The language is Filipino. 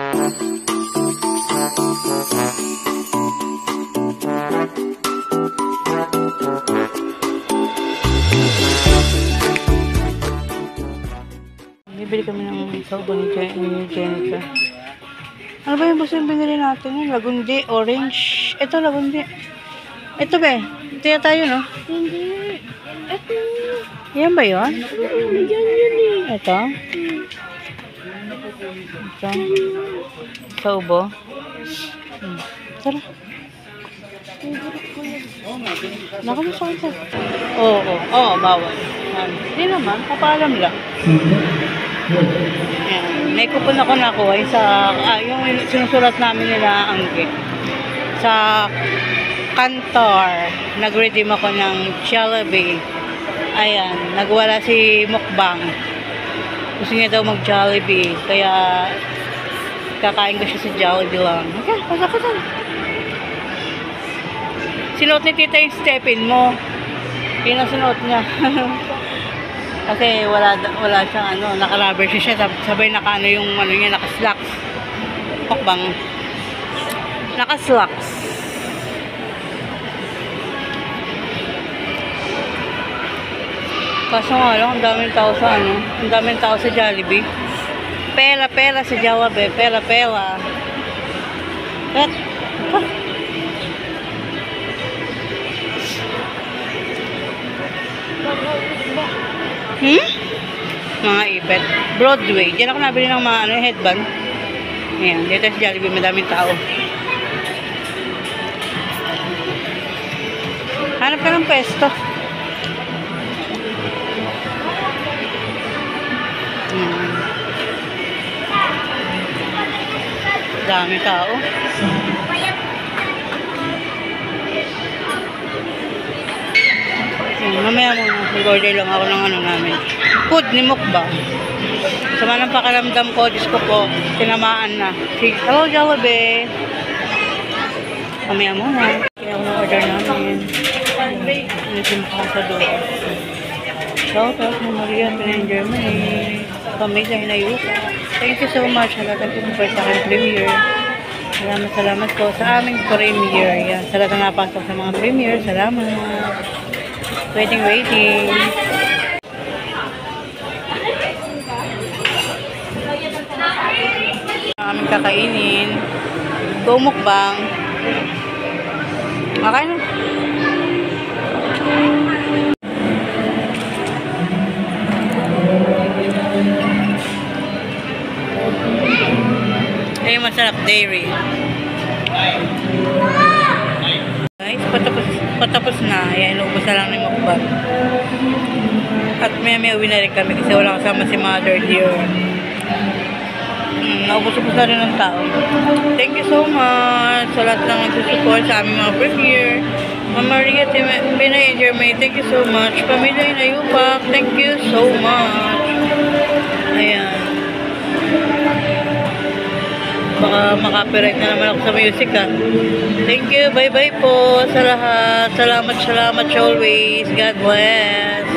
Bibili kami ng saubo ni Jenica. Ano ba yung gusto yung binili natin? Lagundi, orange. Ito, lagundi. Ito ba? Ito yata yun, no? Hindi. Ito. Yan ba yun? Yan yun eh. Ito? Ito. Saubo. Tara. Nakamusahan sa. Oo, bawal. Hindi naman, papaalam lang. Ayan. May kupon ako nakuha yung sinusulat namin nila Angge. Sa Kantor, nag-redeem ako ng Jollibee. Ayan, nagwala si Mukbang. Gusto niya daw mag-Jollibee. Kaya, kakain ko siya sa Jollibee lang. Okay, pasok ko dyan. Sinuot ni tita yung stepin mo. Yun ang sinuot niya. Kasi wala siyang naka-rubber siya. Sabay naka yung niya, naka-slacks. Mukbang. Naka-slacks. Kaso nga lang, ang daming tao sa ang daming tao sa Jollibee. Pera sa Jollibee, pera. Mga ipet. Broadway. Diyan ako nabili ng mga headband. Ayan, dito sa Jollibee, madaming tao. Hanap ka ng pwesto. Dami tao. Mamaya muna, mag-order lang ako ng namin. Food ni Mukbang. Sama ng pakiramdam ko, Diyos ko po, tinamaan na. Hello, Jollibee. Mamaya muna. Kaya ako ng-order namin. Inisim ko sa doon. Shout out mo Maria, Germany. Pamilya, hinayuka. Thank you so much. Halagang po sa aking premiere. Salamat po sa aming premiere. Yan. Sa lahat na napasok sa mga premiere. Salamat. Waiting. Aming kakainin. Go Mukbang. Okay na. Ay, masarap dairy. Guys, patapos na. Ayan, inuubos na lang ni Mukbang. At may uwi na rin kami kasi wala kasama si Mother dear. Naubos-ubos na rin ng tao. Thank you so much sa lahat ng nagsusupport sa aming mga premiere. Mama Maria, Pinay Germany, thank you so much. Pamilya Inayupak, thank you so much. Ayan. Baka makapiright na naman ako sa music Thank you, bye po sa lahat. Salamat always. God bless.